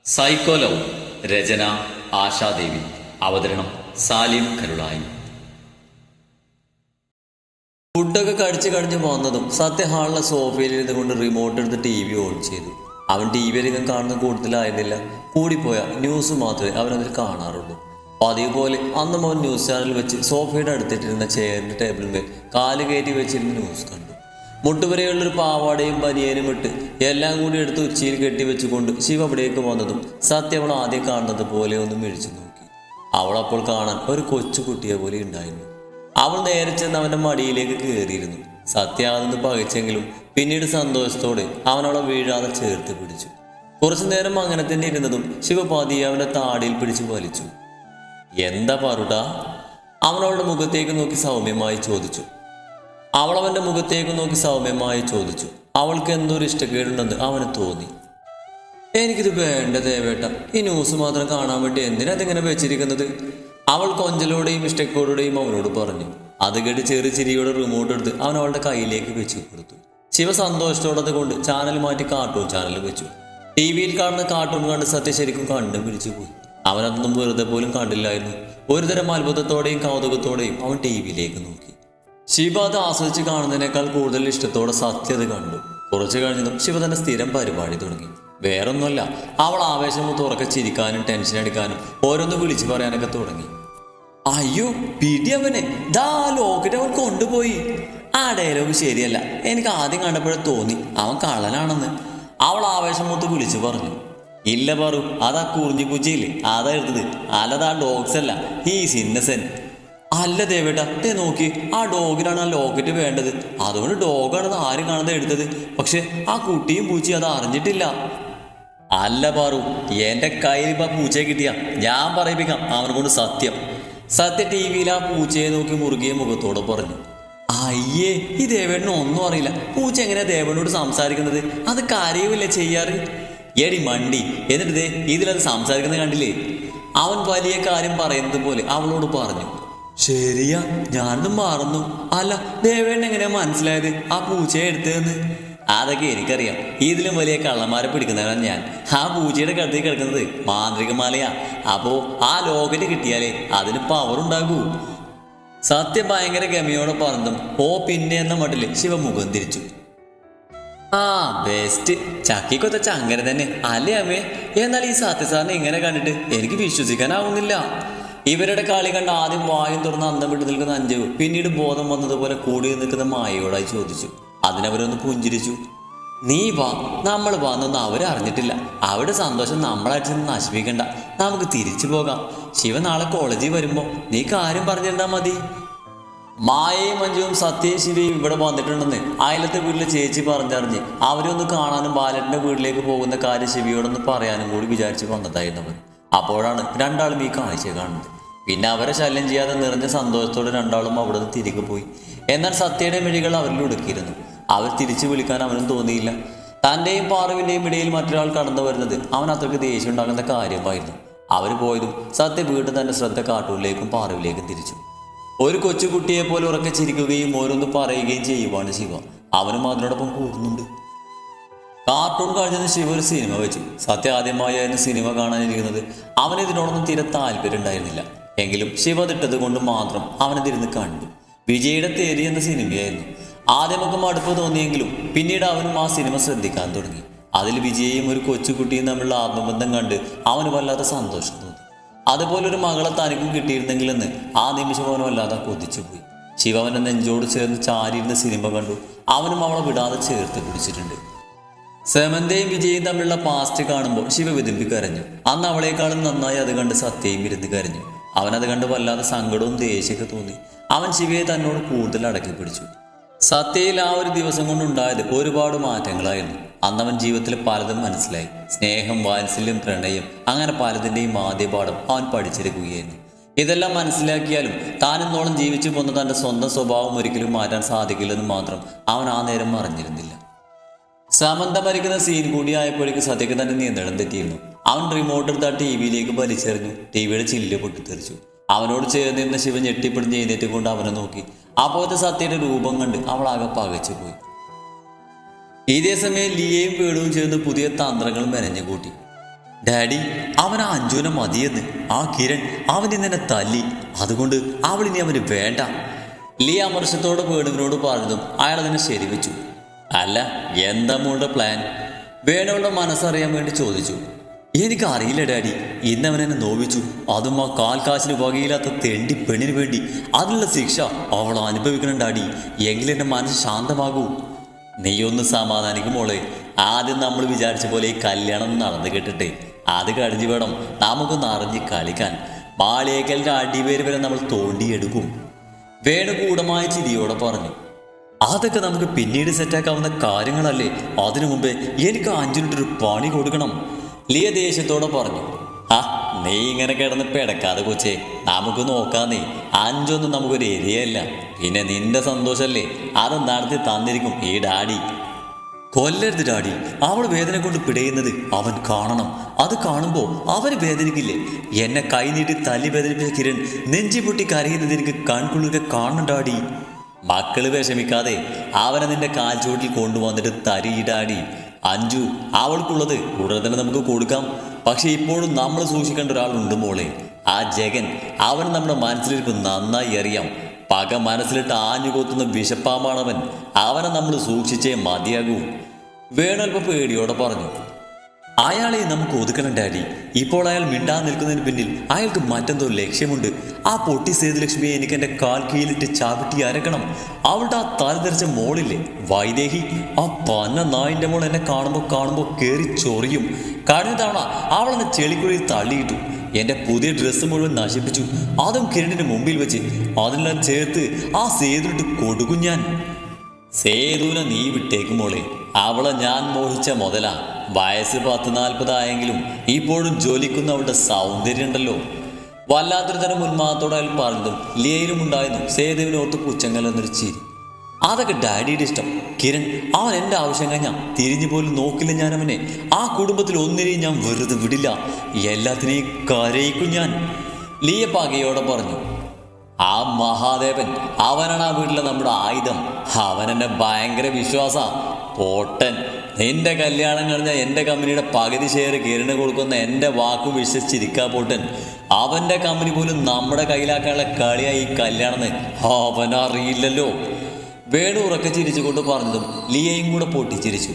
Psycho love. രചന ആശാദേവി. അവതരണം സാലിം കരുളായി. ഫുഡൊക്കെ കഴിച്ച് വന്നതും സത്യ ഹാളിലെ സോഫയിൽ ഇരുന്ന് കൊണ്ട് റിമോട്ട് എടുത്ത് TV ഓൺ ചെയ്തു. അവൻ TV അധികം കാണുന്ന കൂടുതലായിരുന്നില്ല. കൂടിപ്പോയ ന്യൂസ് മാത്രമേ അവനതിൽ കാണാറുള്ളൂ. പതിവ് പോലെ അന്നും അവൻ ന്യൂസ് ചാനൽ വെച്ച് സോഫയുടെ അടുത്തിട്ടിരുന്ന ചെയറിൻ്റെ ടേബിളിന്മേൽ കാല് കയറ്റി വെച്ചിരുന്ന ന്യൂസ് കണ്ടു. മുട്ടുവരെയുള്ളൊരു പാവാടയും ബനിയനും ഇട്ട് എല്ലാം കൂടി എടുത്ത് ഉച്ചിയിൽ കെട്ടിവെച്ചുകൊണ്ട് ശിവ അവിടേക്ക് വന്നതും സത്യ അവൾ ആദ്യം കാണുന്നത് പോലെ ഒന്ന് മിഴിച്ചു നോക്കി. അവളപ്പോൾ കാണാൻ ഒരു കൊച്ചു കുട്ടിയെ പോലെ ഉണ്ടായിരുന്നു. അവൾ നേരെ ചെന്ന് അവൻ്റെ മടിയിലേക്ക് കയറിയിരുന്നു. സത്യ അതൊന്ന് പകച്ചെങ്കിലും പിന്നീട് സന്തോഷത്തോടെ അവനവളെ വീഴാതെ ചേർത്ത് പിടിച്ചു. കുറച്ചു നേരം അങ്ങനെ തന്നെ ഇരുന്നതും ശിവ പതിയെ അവൻ്റെ താടിയിൽ പിടിച്ചു വലിച്ചു. എന്താ പാറുട്ടാ? അവനവളുടെ മുഖത്തേക്ക് നോക്കി സൗമ്യമായി ചോദിച്ചു. അവളവൻ്റെ മുഖത്തേക്ക് നോക്കി സൗമ്യമായി ചോദിച്ചു. അവൾക്ക് എന്തൊരു ഇഷ്ടക്കേടുണ്ടെന്ന് അവന് തോന്നി. എനിക്കിത് വേണ്ട ദേവേട്ട, ഈ ന്യൂസ് മാത്രം കാണാൻ വേണ്ടി എന്തിനാ അതിങ്ങനെ വെച്ചിരിക്കുന്നത്? അവൾ കൊഞ്ചലോടെയും ഇഷ്ടക്കോടുടെയും അവനോട് പറഞ്ഞു. അത് കേട്ട് ചെറിയ ചിരിയോടെ റിമോട്ട് എടുത്ത് അവൻ അവളുടെ കയ്യിലേക്ക് വെച്ചു കൊടുത്തു. ശിവ സന്തോഷത്തോടത് കൊണ്ട് ചാനൽ മാറ്റി കാർട്ടൂൺ ചാനൽ വെച്ചു. TV-യിൽ കാണുന്ന കാർട്ടൂൺ കണ്ട് സത്യ ശരിക്കും കണ്ടും പിടിച്ചു പോയി. അവനതൊന്നും വെറുതെ പോലും കണ്ടില്ലായിരുന്നു. ഒരുതരം അത്ഭുതത്തോടെയും കൗതുകത്തോടെയും അവൻ TV-യിലേക്ക് നോക്കി. ശിവ അത് ആസ്വദിച്ച് കാണുന്നതിനേക്കാൾ കൂടുതൽ ഇഷ്ടത്തോടെ സത്യ അത് കണ്ടു. കുറച്ചു കഴിഞ്ഞതും ശിവ തന്നെ സ്ഥിരം പരിപാടി തുടങ്ങി. വേറൊന്നുമല്ല, അവൾ ആവേശമൊത്ത് ഉറക്കെ ചിരിക്കാനും ടെൻഷൻ അടിക്കാനും ഓരോന്ന് വിളിച്ചു പറയാനൊക്കെ തുടങ്ങി. അയ്യോ പിടി അവനെ, ദാ ലോക്കറ്റ് അവൾ കൊണ്ടുപോയി. ആ ഡയലോഗ് ശരിയല്ല, എനിക്ക് ആദ്യം കണ്ടപ്പോഴേ തോന്നി അവൻ കള്ളനാണെന്ന്. അവൾ ആവേശമൊത്ത് വിളിച്ചു പറഞ്ഞു. ഇല്ല പറു, അതാ കുറിഞ്ഞി പൂച്ചയില്ലേ, അതാ എടുത്തത്. അല്ലതാ ഡോഗ്സ് അല്ല, ഹീസ് ഇന്നസെന്റ്. അല്ല ദേവേട്ട, നോക്കി, ആ ഡോഗിനാണ് ആ ലോക്കറ്റ് വേണ്ടത്. അതുകൊണ്ട് ഡോഗാണെന്ന് ആരും കാണാതെ എടുത്തത്. പക്ഷെ ആ കുട്ടിയും പൂച്ചയും അത് അറിഞ്ഞിട്ടില്ല. അല്ല പാറു, എൻ്റെ കയ്യിൽ ഇപ്പം പൂച്ചയെ കിട്ടിയ ഞാൻ പറയിപ്പിക്കാം അവനെ കൊണ്ട് സത്യം. സത്യ TV-യിൽ ആ പൂച്ചയെ നോക്കി മുറുകിയ മുഖത്തോടെ പറഞ്ഞു. അയ്യേ, ഈ ദേവേട്ടന് ഒന്നും അറിയില്ല. പൂച്ച എങ്ങനെയാ ദേവേട്ടനോട് സംസാരിക്കുന്നത്? അത് കരയുമില്ല ചെയ്യാറ്. എടി മണ്ടി, എന്നിട്ട് ഇതിലത് സംസാരിക്കുന്നത് കണ്ടില്ലേ? അവൻ വലിയ കാര്യം പറയുന്നത് പോലെ അവളോട് പറഞ്ഞു. ശരിയാ, ഞാനൊന്നും മറന്നു. അല്ല, ദേവേട്ടൻ എങ്ങനെയാ മനസ്സിലായത് ആ പൂച്ചയെ എടുത്തതെന്ന്? അതൊക്കെ എനിക്കറിയാം. ഇതിലും വലിയ കള്ളന്മാരെ പിടിക്കുന്നവരാണ് ഞാൻ. ആ പൂച്ചയുടെ കഴുത്തിൽ കിടക്കുന്നത് മാന്ത്രികമാലയാ. അപ്പോ ആ ലോക്കറ്റ് കിട്ടിയാലേ അതിന് പവർ ഉണ്ടാകൂ. സത്യം ഭയങ്കര ഗമയോടെ പറഞ്ഞതും ഓ പിന്നെ എന്ന മട്ടില് ശിവമുഖം തിരിച്ചു. ആ ബെസ്റ്റ്, ചക്കിക്കൊത്ത ചങ്ങര തന്നെ അല്ലേ അമ്മേ? എന്നാൽ ഈ സത്യസാറിനെ ഇങ്ങനെ കണ്ടിട്ട് എനിക്ക് വിശ്വസിക്കാനാവുന്നില്ല. ഇവരുടെ കളി കണ്ട് ആദ്യം വായും തുറന്ന് അന്തം വിട്ട് നിൽക്കുന്ന അഞ്ജു പിന്നീട് ബോധം വന്നതുപോലെ കൂടി നിൽക്കുന്ന മായയോടായി ചോദിച്ചു. അതിനവരൊന്ന് പുഞ്ചിരിച്ചു. നീ വാ, നമ്മൾ വന്നൊന്നും അവരറിഞ്ഞിട്ടില്ല. അവരുടെ സന്തോഷം നമ്മളായിട്ട് നശിപ്പിക്കണ്ട, നമുക്ക് തിരിച്ചു പോകാം. ശിവ നാളെ കോളേജിൽ വരുമ്പോൾ നീ കാര്യം പറഞ്ഞിരുന്നാ മതി. മായയും മഞ്ജുവും സത്യയും ശിവയും ഇവിടെ വന്നിട്ടുണ്ടെന്ന് അയലത്തെ വീട്ടിലെ ചേച്ചി പറഞ്ഞറിഞ്ഞ് അവരൊന്ന് കാണാനും ബാലന്റെ വീട്ടിലേക്ക് പോകുന്ന കാര്യം ശിവയോടൊന്ന് പറയാനും കൂടി വിചാരിച്ച് വന്നതായിരുന്നവർ. അപ്പോഴാണ് രണ്ടാളും ഈ കാഴ്ച കാണുന്നത്. പിന്നെ അവരെ ശല്യം ചെയ്യാതെ നിറഞ്ഞ സന്തോഷത്തോടെ രണ്ടാളും അവിടെ നിന്ന് തിരികെ പോയി. എന്നാൽ സത്യയുടെ മിഴികൾ അവരിൽ ഒടുക്കിയിരുന്നു. അവർ തിരിച്ചു വിളിക്കാൻ അവനും തോന്നിയില്ല. തൻ്റെയും പാറുവിൻ്റെയും ഇടയിൽ മറ്റൊരാൾ കടന്നു വരുന്നത് അവൻ അത്രയ്ക്ക് ദേഷ്യം ഉണ്ടാകുന്ന കാര്യമായിരുന്നു. അവർ പോയതും സത്യ വീണ്ടും തൻ്റെ ശ്രദ്ധ കാട്ടൂരിലേക്കും പാറുവിലേക്കും തിരിച്ചു. ഒരു കൊച്ചുകുട്ടിയെ പോലെ ഉറക്കെ ചിരിക്കുകയും ഓരോന്ന് പറയുകയും ചെയ്യുവാണ് ശിവ. അവനും അതിനോടൊപ്പം കൂടുന്നുണ്ട്. കാർട്ടൂൺ കഴിഞ്ഞത് ശിവ ഒരു സിനിമ വെച്ചു. സത്യ ആദ്യമായായിരുന്നു സിനിമ കാണാനിരിക്കുന്നത്. അവനിതിനോടൊന്നും തീരെ താല്പര്യം ഉണ്ടായിരുന്നില്ല. എങ്കിലും ശിവ തിട്ടത് കൊണ്ട് മാത്രം അവനതിരുന്ന് കണ്ടു. വിജയുടെ തേരി എന്ന സിനിമയായിരുന്നു. ആദ്യമൊക്കെ മടുപ്പ് തോന്നിയെങ്കിലും പിന്നീട് അവനും ആ സിനിമ ശ്രദ്ധിക്കാൻ തുടങ്ങി. അതിൽ വിജയയും ഒരു കൊച്ചുകുട്ടിയും തമ്മിലുള്ള ആത്മബന്ധം കണ്ട് അവന് വല്ലാത്ത സന്തോഷം തോന്നി. അതുപോലൊരു മകളെ തനിക്കും കിട്ടിയിരുന്നെങ്കിലെന്ന് ആ നിമിഷം അവൻ വല്ലാതെ കൊതിച്ചുപോയി. ശിവ അവൻ്റെ നെഞ്ചോട് ചേർന്ന് ചാരിയിരുന്ന സിനിമ കണ്ടു. അവനും അവളെ വിടാതെ ചേർത്ത് പിടിച്ചിട്ടുണ്ട്. സെമന്തയും വിജയും തമ്മിലുള്ള പാസ്റ്റ് കാണുമ്പോൾ ശിവ വിതുമ്പി കരഞ്ഞു. അന്ന് അവളെക്കാളും നന്നായി അത് കണ്ട് സത്യയും ഇരുന്ന് കരഞ്ഞു. അവനത് കണ്ട് വല്ലാതെ സങ്കടവും ദേഷ്യമൊക്കെ തോന്നി. അവൻ ശിവയെ തന്നോട് കൂടുതൽ അടക്കി പിടിച്ചു. സത്യയിൽ ആ ഒരു ദിവസം കൊണ്ടുണ്ടായത് ഒരുപാട് മാറ്റങ്ങളായിരുന്നു. അന്നവൻ ജീവിതത്തിൽ പലതും മനസ്സിലായി. സ്നേഹം, വാത്സല്യം, പ്രണയം, അങ്ങനെ പലതിൻ്റെയും ആദ്യപാഠം അവൻ പഠിച്ചെടുക്കുകയായിരുന്നു. ഇതെല്ലാം മനസ്സിലാക്കിയാലും താനിന്നോളം ജീവിച്ചു പോന്ന തൻ്റെ സ്വന്തം സ്വഭാവം ഒരിക്കലും മാറ്റാൻ സാധിക്കില്ലെന്ന് മാത്രം അവൻ ആ നേരം അറിഞ്ഞിരുന്നില്ല. സമന്ത മരിക്കുന്ന സീൻ കൂടിയായപ്പോഴേക്ക് സത്യക്ക് തന്നെ നിയന്ത്രണം തെറ്റിയിരുന്നു. അവൻ റിമോട്ട് എടുത്ത് ആ TV-യിലേക്ക് വലിച്ചെറിഞ്ഞു. TV-യുടെ ചില്ല് പൊട്ടിത്തെറിച്ചു. അവനോട് ചേർന്നിരുന്ന ശിവൻ ഞെട്ടിപ്പിടിഞ്ഞ് എഴുന്നേറ്റ് കൊണ്ട് അവനെ നോക്കി. അപ്പോഴത്തെ സത്യയുടെ രൂപം കണ്ട് അവളാകെ പകച്ചു പോയി. ഇതേ സമയം ലിയയും പേടുവും ചേർന്ന് പുതിയ തന്ത്രങ്ങൾ മെനഞ്ഞു കൂട്ടി. ഡാഡി, അവൻ ആ അഞ്ജുവിനെ മതിയെന്ന്. ആ കിരൺ അവൻ ഇന്നെ തല്ലി, അതുകൊണ്ട് അവളിനി അവന് വേണ്ട. ലിയ അമർഷത്തോടെ വേണുവിനോട് പറഞ്ഞതും അയാൾ അതിനെ ശരിവെച്ചു. അല്ല, എന്താ മോളുടെ പ്ലാൻ? വേണുവിൻ്റെ മനസ്സറിയാൻ വേണ്ടി ചോദിച്ചു. എനിക്കറിയില്ല ഡാഡി, ഇന്നവൻ എന്നെ നോവിച്ചു, അതും ആ കാശിന് വകയില്ലാത്ത തെണ്ടി പെണ്ണിന് വേണ്ടി. അതിനുള്ള ശിക്ഷ അവൾ അനുഭവിക്കണം ഡാഡി, എങ്കിലെൻ്റെ മനസ്സ് ശാന്തമാകൂ. നീയൊന്ന് സമാധാനിക്കും മോളെ. ആദ്യം നമ്മൾ വിചാരിച്ച പോലെ ഈ കല്യാണം നടന്നു കേട്ടിട്ടെ, അത് കഴിഞ്ഞ് വേണം നമുക്കൊന്ന് അറിഞ്ഞ് കളിക്കാൻ. മാളിയേക്കലിൻ്റെ അടിവേര് വരെ നമ്മൾ തോണ്ടിയെടുക്കും. വേണു ഗൂഢമായ ചിരിയോടെ പറഞ്ഞു. അതൊക്കെ നമുക്ക് പിന്നീട് സെറ്റാക്കാവുന്ന കാര്യങ്ങളല്ലേ. അതിനു മുമ്പേ എനിക്ക് അഞ്ചിനൊരു പണി കൊടുക്കണം. ലിയ ദേഷ്യത്തോടെ പറഞ്ഞു. ആ, നീ ഇങ്ങനെ കിടന്ന് പിടക്കാതെ കൊച്ചേ, നമുക്ക് നോക്കാന്നേ. അഞ്ചൊന്നും നമുക്കൊരു ഏരിയയല്ല. പിന്നെ നിന്റെ സന്തോഷമല്ലേ, അത് നടത്തി തന്നിരിക്കും ഈ ഡാഡി. കൊല്ലരുത് ഡാഡി, അവൾ വേദന കൊണ്ട് പിടയുന്നത് അവൻ കാണണം. അത് കാണുമ്പോൾ അവന് വേദനിക്കില്ലേ? എന്നെ കൈനീട്ടി തല്ലി വേദനിപ്പിച്ച കിരൺ നെഞ്ചി പൊട്ടി കരയുന്നത് എനിക്ക് കൺകുളിർക്കെ കാണണം ഡാഡി. മക്കള് വിഷമിക്കാതെ അവനെ നിന്റെ കാൽച്ചുവട്ടിൽ കൊണ്ടുവന്നിട്ട് തരി ഡാഡി. അഞ്ജു, അവൾക്കുള്ളത് ഉടനെ തന്നെ നമുക്ക് കൊടുക്കാം. പക്ഷെ ഇപ്പോഴും നമ്മൾ സൂക്ഷിക്കേണ്ട ഒരാളുണ്ട് മോളെ, ആ ജഗൻ. അവൻ നമ്മുടെ മനസ്സിലിരിക്കും നന്നായി അറിയാം. പക മനസ്സിലിട്ട് ആഞ്ഞുകൊത്തുന്ന വിഷപ്പാമ്പാണവൻ. അവനെ നമ്മൾ സൂക്ഷിച്ചേ മതിയാകൂ. വേണൽപ്പം പേടിയോടെ പറഞ്ഞു. അയാളെ നമുക്ക് ഒതുക്കണം ഡാഡി. ഇപ്പോൾ അയാൾ മിണ്ടാതെ നിൽക്കുന്നതിന് പിന്നിൽ അയാൾക്ക് മറ്റെന്തോ ലക്ഷ്യമുണ്ട്. ആ പൊട്ടി സേതുലക്ഷ്മിയെ എനിക്ക് എൻ്റെ കാൽ കീഴിലിട്ട് ചവിട്ടി അരക്കണം. അവളുടെ ആ തലതെറിച്ച മോളില്ലേ വൈദേഹി, ആ പന്ന നായിൻ്റെ മോൾ എന്നെ കാണുമ്പോൾ കയറി ചൊറിയും. കഴിഞ്ഞ തവണ അവളെന്നെ ചെളിക്കുഴിയിൽ തള്ളിയിട്ടു. എൻ്റെ പുതിയ ഡ്രസ്സ് മുഴുവൻ നശിപ്പിച്ചു, അതും കിരണിൻ്റെ മുമ്പിൽ വെച്ച്. അതിനെല്ലാം ചേർത്ത് ആ സേതുവിട്ട് കൊടുക്കും ഞാൻ. സേതുവിനെ നീ വിട്ടേക്കും മോളെ, അവളെ ഞാൻ മോഹിച്ച മുതലാ. വയസ്സ് 40-40 ആയെങ്കിലും ഇപ്പോഴും ജ്വലിക്കുന്ന അവളുടെ സൗന്ദര്യം ഉണ്ടല്ലോ. വല്ലാത്തൊരു തരം ഉന്മാദത്തോടെ അയാൾ പറഞ്ഞതും ലിയയിലും ഉണ്ടായിരുന്നു സേതുവിനോർത്ത് പുച്ചങ്കലെന്നൊരു ചിരി. അതൊക്കെ ഡാഡിയുടെ ഇഷ്ടം. കിരൺ അവൻ എൻ്റെ ആവശ്യം കഴിഞ്ഞാൽ തിരിഞ്ഞു പോലും നോക്കില്ല ഞാൻ അവനെ. ആ കുടുംബത്തിൽ ഒന്നിനെയും ഞാൻ വെറുതെ വിടില്ല, എല്ലാത്തിനെയും കരയിക്കും ഞാൻ. ലിയ പകയോടെ പറഞ്ഞു. ആ മഹാദേവൻ അവനാണ് ആ വീട്ടിലെ നമ്മുടെ ആയുധം. അവനെന്നെ ഭയങ്കര വിശ്വാസ. പോട്ടൻ, നിന്റെ കല്യാണം കഴിഞ്ഞാൽ എൻ്റെ കമ്പനിയുടെ പകുതി ഷെയർ കിരണ് കൊടുക്കുന്ന എൻ്റെ വാക്ക് വിശ്വസിച്ചിരിക്കാ പോട്ടൻ. അവൻ്റെ കമ്പനി പോലും നമ്മുടെ കയ്യിലാക്കാനുള്ള കളിയായി ഈ കല്യാണം അവനറിയില്ലല്ലോ. വേണു ഉറക്കെ ചിരിച്ചുകൊണ്ട് പറഞ്ഞതും ലിയയും കൂടെ പൊട്ടിച്ചിരിച്ചു.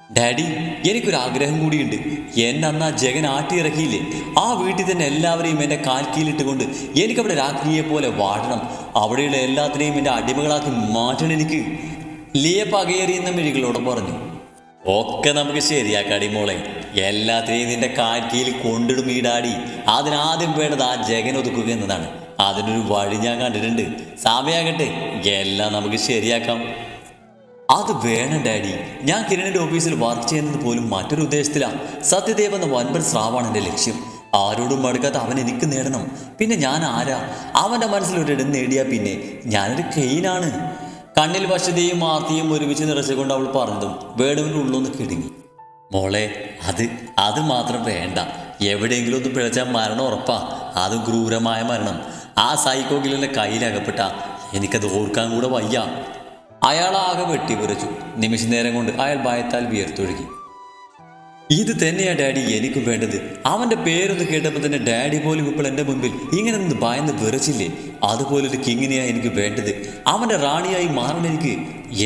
ഡാഡി, എനിക്കൊരാഗ്രഹം കൂടിയുണ്ട്. എന്നെ അന്ന് ആ ജഗൻ ആട്ടിയിറക്കിയില്ലേ, ആ വീട്ടിൽ തന്നെ എല്ലാവരെയും എൻ്റെ കാൽക്കീലിട്ടുകൊണ്ട് എനിക്കവിടെ രാജ്ഞിയെ പോലെ വാടണം. അവിടെയുള്ള എല്ലാത്തിനെയും എൻ്റെ അടിമകളാക്കി മാറ്റണം എനിക്ക്. ലിയ പകയേറിയുന്ന മിഴികളോട് പറഞ്ഞു. ഒക്കെ നമുക്ക് ശരിയാക്കാടി മോളെ, എല്ലാത്തിനെയും നിന്റെ കാൽക്കീയിൽ കൊണ്ടിടും ഈ ഡാഡി. അതിനാദ്യം വേണ്ടത് ആ ജഗൻ ഒതുക്കുക എന്നതാണ്. അതിനൊരു വഴി ഞാൻ കണ്ടിട്ടുണ്ട്. സമയാകട്ടെ, എല്ലാം നമുക്ക് ശരിയാക്കാം. അത് വേണം ഡാഡി. ഞാൻ കിരണിൻ്റെ ഓഫീസിൽ വർക്ക് ചെയ്യുന്നത് പോലും മറ്റൊരു ഉദ്ദേശത്തിലാണ്. സത്യദേവ് എന്ന വൻപൻ സ്രാവാണ് എൻ്റെ ലക്ഷ്യം. ആരോടും മടുക്കാത്ത അവൻ എനിക്ക് നേടണം. പിന്നെ ഞാൻ ആരാ? അവൻ്റെ മനസ്സിൽ ഒരിടം നേടിയാൽ പിന്നെ ഞാനൊരു കെയിനാണ്. കണ്ണിൽ വശ്യതയും ആർത്തിയും ഒരുമിച്ച് നിറച്ചുകൊണ്ട് അവൾ പറഞ്ഞതും വേണുവിൻ്റെ ഉള്ളൊന്ന് കിടുങ്ങി. മോളെ, അത് മാത്രം വേണ്ട. എവിടെയെങ്കിലും ഒന്ന് പിഴച്ചാൽ മരണം ഉറപ്പാ. അതും ക്രൂരമായ മരണം. ആ സൈക്കോഗിലിൻ്റെ കയ്യിലകപ്പെട്ട എനിക്കത് ഓർക്കാൻ കൂടെ വയ്യ. അയാൾ ആകെ വെട്ടിക്കുറച്ചു. നിമിഷ നേരം കൊണ്ട് അയാൾ ഭയത്താൽ വിയർത്തൊഴുകി. ഇത് തന്നെയാ ഡാഡി എനിക്കും വേണ്ടത്. അവൻ്റെ പേരൊന്ന് കേട്ടപ്പോൾ തന്നെ ഡാഡി പോലും ഇപ്പോൾ എൻ്റെ മുൻപിൽ ഇങ്ങനെ നിന്ന് ഭയന്ന് വിറച്ചില്ലേ, അതുപോലൊരു കിങ്ങിനെയാണ് എനിക്ക് വേണ്ടത്. അവൻ്റെ റാണിയായി മാറണം എനിക്ക്.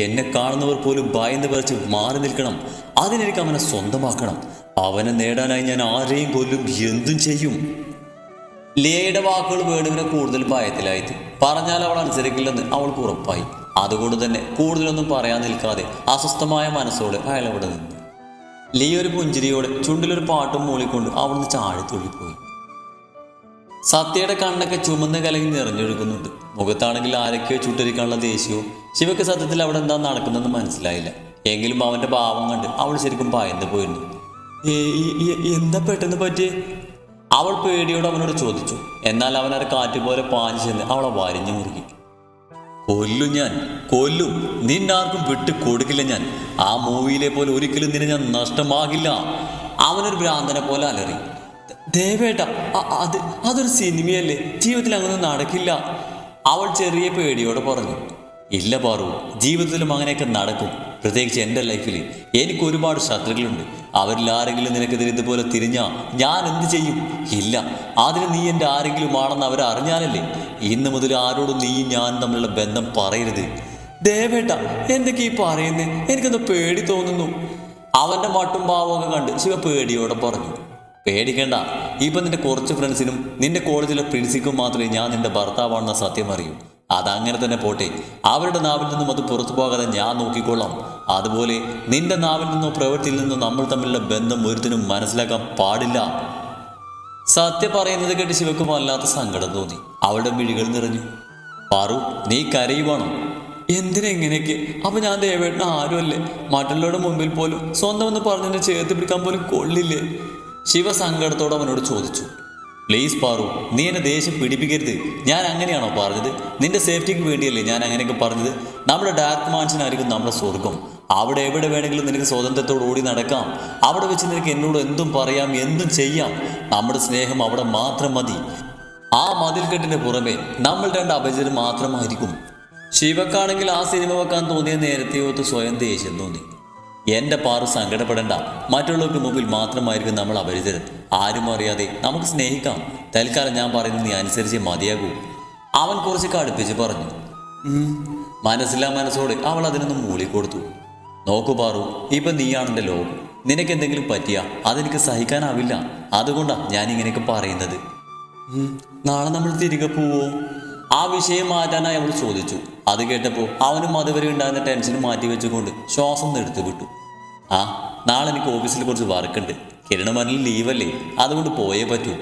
എന്നെ കാണുന്നവർ പോലും ഭയന്ന് വിറച്ച് മാറി നിൽക്കണം. അതിനെനിക്ക് അവനെ സ്വന്തമാക്കണം. അവനെ നേടാനായി ഞാൻ ആരെയും പോലും എന്തും ചെയ്യും. ലിയയുടെ വാക്കുകൾ വേണുവിനെ കൂടുതൽ ഭയത്തിലായി. പറഞ്ഞാൽ അവൾ അനുസരിക്കില്ലെന്ന് അവൾക്ക് ഉറപ്പായി. അതുകൊണ്ട് തന്നെ കൂടുതലൊന്നും പറയാൻ നിൽക്കാതെ അസ്വസ്ഥമായ മനസ്സോടെ അയാൾ അവിടെ നിന്നു. ലിയ ഒരു പുഞ്ചിരിയോടെ ചുണ്ടിലൊരു പാട്ടും മൂളിക്കൊണ്ട് അവിടുന്ന് ചാടിത്തുള്ളിപ്പോയി. സത്യയുടെ കണ്ണൊക്കെ ചുമന്ന് കലങ്ങി നിറഞ്ഞൊഴുകുന്നുണ്ട്. മുഖത്താണെങ്കിൽ ആരൊക്കെയോ ചുട്ടരിക്കാനുള്ള ദേഷ്യവും. ശിവയ്ക്ക് സത്യത്തിൽ അവിടെ എന്താ നടക്കുന്നതെന്ന് മനസ്സിലായില്ല. എങ്കിലും അവൻ്റെ ഭാവം കണ്ട് അവൾ ശരിക്കും ഭയന്ന് പോയിരുന്നു. എന്താ പെട്ടെന്ന് പറ്റിയേ? അവൾ പേടിയോട് അവനോട് ചോദിച്ചു. എന്നാൽ അവനൊരു കാറ്റുപോലെ പാഞ്ഞു ചെന്ന് അവളെ വരിഞ്ഞു മുറുകി. കൊല്ലും ഞാൻ, കൊല്ലും. നിന്നാർക്കും വിട്ട് കൊടുക്കില്ല ഞാൻ. ആ മൂവിയിലെ പോലെ ഒരിക്കലും നിന്നെ ഞാൻ നഷ്ടമാകില്ല. അവനൊരു ഭ്രാന്തനെ പോലെ അലറി. ദേവേട്ട, അതൊരു സിനിമയല്ലേ, ജീവിതത്തിൽ അങ്ങനെ നടക്കില്ല. അവൾ ചെറിയ പേടിയോടെ പറഞ്ഞു. ഇല്ല പാറു, ജീവിതത്തിലും അങ്ങനെയൊക്കെ നടക്കും. പ്രത്യേകിച്ച് എൻ്റെ ലൈഫിൽ എനിക്ക് ഒരുപാട് ശത്രുക്കളുണ്ട്. അവരിൽ ആരെങ്കിലും നിനക്കെതിരെ ഇതുപോലെ തിരിഞ്ഞാൽ ഞാൻ എന്ത് ചെയ്യും? ഇല്ല, അതിന് നീ എൻ്റെ ആരെങ്കിലും ആണെന്ന് അവരറിഞ്ഞാലല്ലേ. ഇന്ന് മുതൽ ആരോടും നീയും ഞാനും തമ്മിലുള്ള ബന്ധം പറയരുത്. ദേവേട്ട, എന്തൊക്കെ ഈ പറയുന്നേ? എനിക്കൊന്ന് പേടി തോന്നുന്നു. അവൻ്റെ മട്ടും ഭാവമൊക്കെ കണ്ട് ശിവ പേടിയോടെ പറഞ്ഞു. പേടിക്കേണ്ട, ഇപ്പം നിന്റെ കുറച്ച് ഫ്രണ്ട്സിനും നിന്റെ കോളേജിലെ പ്രിൻസിക്കും മാത്രമേ ഞാൻ നിന്റെ ഭർത്താവാണെന്ന സത്യം അറിയൂ. അതങ്ങനെ തന്നെ പോട്ടെ. അവരുടെ നാവിൽ നിന്നും അത് പുറത്തു പോകാതെ ഞാൻ നോക്കിക്കൊള്ളാം. അതുപോലെ നിന്റെ നാവിൽ നിന്നോ പ്രവൃത്തിയിൽ നിന്നോ നമ്മൾ തമ്മിലുള്ള ബന്ധം ഒരുത്തിനും മനസ്സിലാക്കാൻ പാടില്ല. സത്യം പറയുന്നത് കേട്ട് ശിവക്ക് വല്ലാത്ത സങ്കടം തോന്നി. അവളുടെ മിഴികൾ നിറഞ്ഞു. പാറു, നീ കരയുവാണോ? എന്തിനെങ്ങനെയൊക്കെ? അപ്പൊ ഞാൻ ദേവേട്ടന് ആരുമല്ലേ? മറ്റുള്ളവരുടെ മുമ്പിൽ പോലും സ്വന്തം എന്ന് പറഞ്ഞെന്നെ ചേർത്ത് പിടിക്കാൻ പോലും കൊള്ളില്ലേ? ശിവ സങ്കടത്തോടെ അവനോട് ചോദിച്ചു. പ്ലീസ് പാറു, നീ എന്നെ ദേഷ്യം പിടിപ്പിക്കരുത്. ഞാൻ അങ്ങനെയാണോ പറഞ്ഞത്? നിന്റെ സേഫ്റ്റിക്ക് വേണ്ടിയല്ലേ ഞാൻ അങ്ങനെയൊക്കെ പറഞ്ഞത്? നമ്മുടെ ഡാർക്ക് മാൻഷനായിരിക്കും നമ്മുടെ സ്വർഗം. അവിടെ എവിടെ വേണമെങ്കിലും നിനക്ക് സ്വാതന്ത്ര്യത്തോട് ഓടി നടക്കാം. അവിടെ വെച്ച് നിനക്ക് എന്നോട് എന്തും പറയാം, എന്തും ചെയ്യാം. നമ്മുടെ സ്നേഹം അവിടെ മാത്രം മതി. ആ മതിൽക്കെട്ടിന് പുറമെ നമ്മൾ രണ്ട് അപരിചിതർ മാത്രമായിരിക്കും. ശിവക്കാണെങ്കിൽ ആ സിനിമ വെക്കാൻ തോന്നിയ നേരത്തെ ഓർത്ത് സ്വയം ദേഷ്യം തോന്നി. എൻ്റെ പാറു, സങ്കടപ്പെടേണ്ട. മറ്റുള്ളവർക്ക് മുമ്പിൽ മാത്രമായിരിക്കും നമ്മൾ അപരിചിതർ. ആരും അറിയാതെ നമുക്ക് സ്നേഹിക്കാം. തൽക്കാലം ഞാൻ പറയുന്നത് നീ അനുസരിച്ച് മതിയാകൂ. അവൻ കുറച്ച് കടുപ്പിച്ച് പറഞ്ഞു. മനസ്സിലാ മനസ്സോടെ അവൾ അതിനൊന്ന് മൂളിക്കൊടുത്തു. നോക്കൂ പാറു, ഇപ്പം നീയാണെൻ്റെ ലോകം. നിനക്ക് എന്തെങ്കിലും പറ്റിയാ അതെനിക്ക് സഹിക്കാനാവില്ല. അതുകൊണ്ടാണ് ഞാൻ ഇങ്ങനെയൊക്കെ പറയുന്നത്. നാളെ നമ്മൾ തിരികെ പോവോ? ആ വിഷയം മാറ്റാനായി അവൾ ചോദിച്ചു. അത് കേട്ടപ്പോൾ അവനും അതുവരെ ഉണ്ടായിരുന്ന ടെൻഷൻ മാറ്റി വെച്ചുകൊണ്ട് ശ്വാസം എടുത്തു വിട്ടു. ആ, നാളെ എനിക്ക് ഓഫീസിൽ കുറച്ച് വർക്കുണ്ട്. കിരണമനിൽ ലീവല്ലേ, അതുകൊണ്ട് പോയേ പറ്റൂ.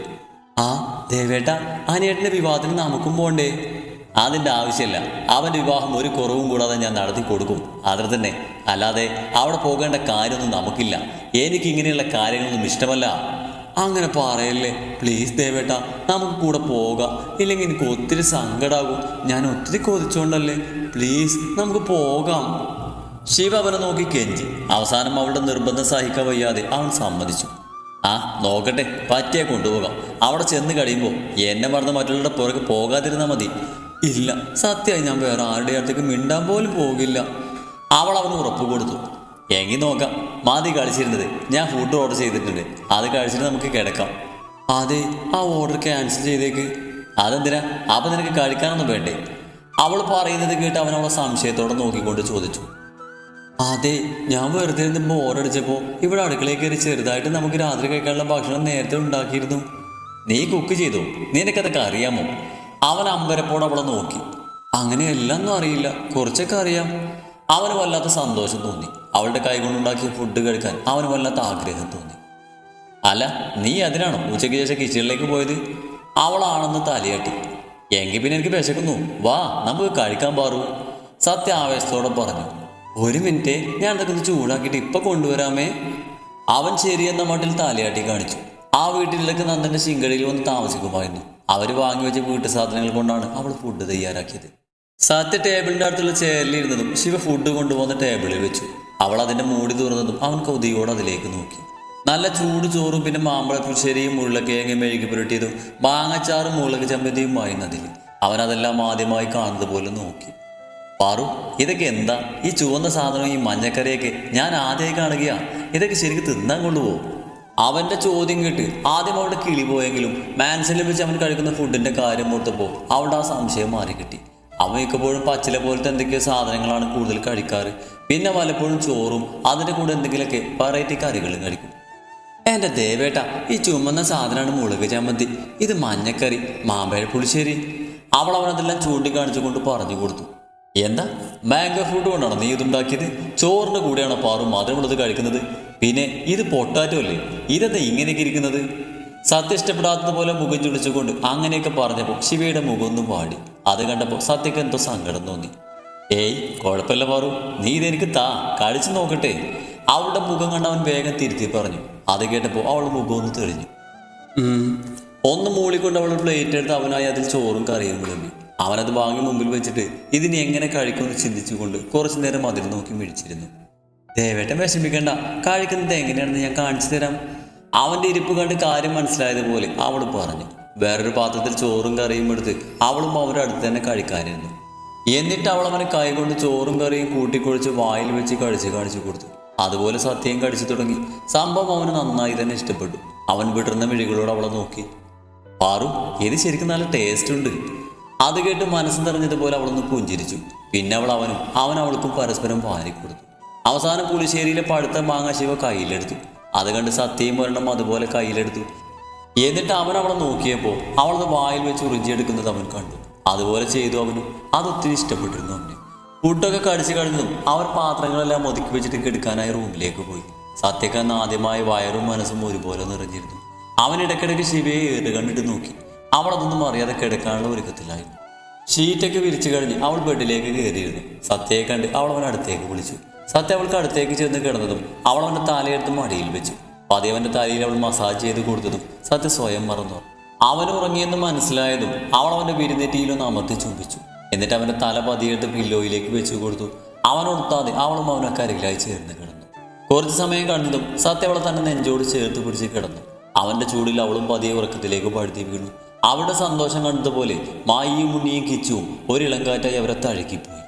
ആ ദേവേട്ട, അനിയേട്ടൻ്റെ വിവാഹത്തിന് നമുക്കും പോണ്ടേ? അതിൻ്റെ ആവശ്യമില്ല. അവൻ്റെ വിവാഹം ഒരു കുറവും കൂടാതെ ഞാൻ നടത്തി കൊടുക്കും. അത്ര തന്നെ. അല്ലാതെ അവിടെ പോകേണ്ട കാര്യമൊന്നും നമുക്കില്ല. എനിക്ക് ഇങ്ങനെയുള്ള കാര്യങ്ങളൊന്നും ഇഷ്ടമല്ല. അങ്ങനെ പറയല്ലേ പ്ലീസ് ദേവേട്ട, നമുക്ക് കൂടെ പോകാം. ഇല്ലെങ്കിൽ എനിക്ക് ഒത്തിരി സങ്കടാകും. ഞാൻ ഒത്തിരി കൊതിച്ചോണ്ടല്ലേ. പ്ലീസ് നമുക്ക് പോകാം. ശിവ അവനെ നോക്കി കെഞ്ചി. അവസാനം അവളുടെ നിർബന്ധം സഹിക്കാൻ വയ്യാതെ അവൻ സമ്മതിച്ചു. ആ നോക്കട്ടെ, പറ്റിയാൽ കൊണ്ടുപോകാം. അവിടെ ചെന്ന് കഴിയുമ്പോൾ എന്നെ മറന്ന് മറ്റുള്ളവരുടെ പുറകെ പോകാതിരുന്നാൽ മതി. ഇല്ല, സത്യമായി ഞാൻ വേറെ ആരുടെ അടുത്തേക്ക് മിണ്ടാൻ പോലും പോകില്ല. അവൾ അവന് ഉറപ്പ് കൊടുത്തു. എങ്കിൽ നോക്കാം. മതി കളിച്ചിരുന്നത്. ഞാൻ ഫുഡ് ഓർഡർ ചെയ്തിട്ടുണ്ട്. അത് കഴിച്ചിട്ട് നമുക്ക് കിടക്കാം. അതെ, ആ ഓർഡർ ക്യാൻസൽ ചെയ്തേക്ക്. അതെന്തിനാ? അപ്പം നിനക്ക് കഴിക്കാനൊന്നും വേണ്ടേ? അവൾ പറയുന്നത് കേട്ട് അവൻ അവളെ സംശയത്തോടെ നോക്കിക്കൊണ്ട് ചോദിച്ചു. അതെ, ഞാൻ വെറുതെ ഇരുന്ന് ബോറടിച്ചപ്പോൾ ഇവിടെ അടുക്കളയിൽ കയറി ചെറുതായിട്ട് നമുക്ക് രാത്രി കഴിക്കാനുള്ള ഭക്ഷണം നേരത്തെ ഉണ്ടാക്കിയിരുന്നു. നീ കുക്ക് ചെയ്തോ? നിനക്കതൊക്കെ അറിയാമോ? അവൻ അമ്പരപ്പോടെ അവളെ നോക്കി. അങ്ങനെയെല്ലാം ഒന്നും അറിയില്ല, കുറച്ചൊക്കെ അറിയാം. അവന് വല്ലാത്ത സന്തോഷം തോന്നി. അവളുടെ കൈകൊണ്ടുണ്ടാക്കിയ ഫുഡ് കഴിക്കാൻ അവന് വല്ലാത്ത ആഗ്രഹം തോന്നി. അല്ല, നീ അതിനാണോ ഉച്ചയ്ക്ക് ശേഷം കിച്ചണിലേക്ക് പോയത്? അവളാണെന്ന് തലയാട്ടി. എങ്കിൽ പിന്നെ എനിക്ക് വിശക്കുന്നു. വാ, നമുക്ക് കഴിക്കാൻ പാറു. സത്യ ആവേശത്തോടെ പറഞ്ഞു. ഒരു മിനിറ്റ്, ഞാൻ അതൊക്കെ ഒന്ന് ചൂടാക്കിയിട്ട് ഇപ്പം കൊണ്ടുവരാമേ. അവൻ ശരിയെന്ന മട്ടിൽ തലയാട്ടി കാണിച്ചു. ആ വീട്ടിലേക്ക് നന്ദൻ്റെ ശിങ്കടിയിൽ വന്ന് താമസിക്കുമായിരുന്നു. അവർ വാങ്ങി വെച്ച വീട്ടു സാധനങ്ങൾ കൊണ്ടാണ് അവൾ ഫുഡ് തയ്യാറാക്കിയത്. സത്യ ടേബിളിൻ്റെ അടുത്തുള്ള ചെയറിലിരുന്നതും ശിവ ഫുഡ് കൊണ്ടുവന്ന് ടേബിളിൽ വെച്ചു. അവൾ അതിൻ്റെ മൂടി തുറന്നതും അവൻ കൊതിയോടെ അതിലേക്ക് നോക്കി. നല്ല ചൂട് ചോറും പിന്നെ മാമ്പഴപ്പുളിശ്ശേരിയും ഉരുളക്കിഴങ്ങ് മെഴുകി പുരട്ടിയതും മാങ്ങച്ചാറും മുളക് ചമ്മന്തിയും വായുന്നതിൽ അവൻ അതെല്ലാം ആദ്യമായി കാണുന്നത് പോലെ നോക്കി. പാറു, ഇതൊക്കെ എന്താ? ഈ ചുവന്ന സാധനം, ഈ മഞ്ഞക്കറിയൊക്കെ ഞാൻ ആദ്യമായി കാണുകയാണ്. ഇതൊക്കെ ശരിക്കും തിന്നാൻ കൊണ്ടുപോകും. അവൻ്റെ ചോദ്യം കേട്ട് ആദ്യം അവളുടെ കിളി പോയെങ്കിലും മാൻസലിൽ വെച്ച് അവൻ കഴിക്കുന്ന ഫുഡിൻ്റെ കാര്യം ഓർത്തപ്പോൾ അവളുടെ ആ സംശയം മാറി കിട്ടി. അവൻ മിക്കപ്പോഴും പച്ചില പോലത്തെ എന്തൊക്കെയോ സാധനങ്ങളാണ് കൂടുതൽ കഴിക്കാറ്. പിന്നെ പലപ്പോഴും ചോറും അതിൻ്റെ കൂടെ എന്തെങ്കിലുമൊക്കെ വെറൈറ്റി കറികളും കഴിക്കും. എൻ്റെ ദേവേട്ട, ഈ ചുമന്ന സാധനമാണ് മുളക് ചമ്മന്തി, ഇത് മഞ്ഞക്കറി, മാമ്പഴ പുളിശ്ശേരി. അവൾ അവനതെല്ലാം ചൂണ്ടിക്കാണിച്ചുകൊണ്ട് പറഞ്ഞു കൊടുത്തു. എന്താ, മാംഗോ ഫ്രൂട്ട് കൊണ്ടാണോ നീ ഇതുണ്ടാക്കിയത്? ചോറിൻ്റെ കൂടെയാണോ പാറു മധുരമുള്ളത് കഴിക്കുന്നത്? പിന്നെ ഇത് പൊട്ടാറ്റോ അല്ലേ? ഇതെന്താ ഇങ്ങനെയൊക്കെ ഇരിക്കുന്നത്? സത്യ ഇഷ്ടപ്പെടാത്തതുപോലെ മുഖം ചുളിച്ചുകൊണ്ട് അങ്ങനെയൊക്കെ പറഞ്ഞപ്പോൾ ശിവയുടെ മുഖം ഒന്നും വാടി. അത് കണ്ടപ്പോൾ സത്യക്ക് എന്തോ സങ്കടം തോന്നി. ഏയ് കുഴപ്പമില്ല പാറു, നീ ഇതെനിക്ക് താ, കഴിച്ചു നോക്കട്ടെ. അവളുടെ മുഖം കണ്ട് അവൻ വേഗം തിരുത്തി പറഞ്ഞു. അത് കേട്ടപ്പോൾ അവളുടെ മുഖം ഒന്ന് തെളിഞ്ഞു. ഒന്ന് മൂളിക്കൊണ്ട് അവൾ പ്ലേറ്റ് എടുത്ത് അവനായി അതിൽ ചോറും കറിയും വിളമ്പി. അവനത് വാങ്ങി മുമ്പിൽ വെച്ചിട്ട് ഇതിനി എങ്ങനെ കഴിക്കുമെന്ന് ചിന്തിച്ചുകൊണ്ട് കുറച്ചു നേരം അതിൽ നോക്കി മിഴിച്ചിരുന്നു. ദേവേട്ടൻ വിഷമിക്കേണ്ട, കഴിക്കുന്നത് എങ്ങനെയാണെന്ന് ഞാൻ കാണിച്ചു തരാം. അവൻ്റെ ഇരിപ്പ് കണ്ട് കാര്യം മനസ്സിലായതുപോലെ അവൾ പറഞ്ഞു. വേറൊരു പാത്രത്തിൽ ചോറും കറിയും എടുത്ത് അവളും അവരുടെ അടുത്ത് തന്നെ കഴിക്കാനിരുന്നു. എന്നിട്ട് അവൾ അവനെ കൈകൊണ്ട് ചോറും കറിയും കൂട്ടിക്കൊഴിച്ച് വായിൽ വെച്ച് കഴിച്ച് കാണിച്ചു കൊടുത്തു. അതുപോലെ സത്യം കഴിച്ചു തുടങ്ങി. സംഭവം അവന് നന്നായി തന്നെ ഇഷ്ടപ്പെട്ടു. അവൻ വിടർന്ന മിഴികളോട് അവളെ നോക്കി. പാറു, ഇത് ശരിക്കും നല്ല ടേസ്റ്റ് ഉണ്ട്. അത് കേട്ട് മനസ്സ് നിറഞ്ഞതുപോലെ അവളൊന്ന് പുഞ്ചിരിച്ചു. പിന്നെ അവൻ അവൾക്കും പരസ്പരം വാരിക്കൊടുത്തു. അവസാനം പുളിശ്ശേരിയിലെ പഴുത്ത മാങ്ങ ശിവ കയ്യിലെടുത്തു. അത് കണ്ട് സത്യയും ഒരെണ്ണം അതുപോലെ കയ്യിലെടുത്തു. എന്നിട്ട് അവൻ അവളെ നോക്കിയപ്പോൾ അവളത് വായിൽ വെച്ച് ഉറിഞ്ചിയെടുക്കുന്നത് അവൻ കണ്ടു. അതുപോലെ ചെയ്തു അവനും. അതൊത്തിരി ഇഷ്ടപ്പെട്ടിരുന്നു അവന്. ഫുഡൊക്കെ കടിച്ചു കഴിഞ്ഞതും അവർ പാത്രങ്ങളെല്ലാം ഒതുക്കി വെച്ചിട്ട് കിടക്കാനായി റൂമിലേക്ക് പോയി. സത്യക്കാരൻ ആദ്യമായി വയറും മനസ്സും ഒരുപോലെ നിറഞ്ഞിരുന്നു. അവൻ ഇടയ്ക്കിടയ്ക്ക് ശിവയെ കണ്ടിട്ട് നോക്കി. അവളതൊന്നും അറിയാതെ കിടക്കാനുള്ള ഒരുക്കത്തിലായിരുന്നു. ഷീറ്റൊക്കെ വിരിച്ചു കഴിഞ്ഞ് അവൾ ബെഡിലേക്ക് കയറിയിരുന്നു. സത്യയെ കണ്ട് അവൻ അടുത്തേക്ക് വിളിച്ചു. സത്യ അവൾക്ക് അടുത്തേക്ക് ചെന്ന് കിടന്നതും അവൻ്റെ തലയെടുത്ത് മടിയിൽ വെച്ചു. പതിയവൻ്റെ തലയിൽ അവൾ മസാജ് ചെയ്ത് കൊടുത്തതും സത്യ സ്വയം മറന്നു. അവൻ ഉറങ്ങിയെന്ന് മനസ്സിലായതും അവൻ്റെ വിരുന്നെറ്റിയിലൊന്ന് അമർത്തി ചുംബിച്ചു. എന്നിട്ട് അവൻ്റെ തല പതിയെടുത്ത് പില്ലോയിലേക്ക് വെച്ചു കൊടുത്തു. അവനൊടുത്താതെ അവളും അവനൊക്കെ അരികിലായി ചേർന്ന് കിടന്നു. കുറച്ച് സമയം കഴിഞ്ഞതും സത്യ അവളെ തന്നെ നെഞ്ചോട് ചേർത്ത് പിടിച്ച് കിടന്നു. അവൻ്റെ ചൂടിൽ അവളും പതിയെ ഉറക്കത്തിലേക്ക് പഴുതി വീണു. അവരുടെ സന്തോഷം കണ്ടതുപോലെ മായിയും ഉണ്ണിയും കിച്ചുവും ഒരിളങ്കാറ്റായി അവരെ തഴുകിപ്പോയി.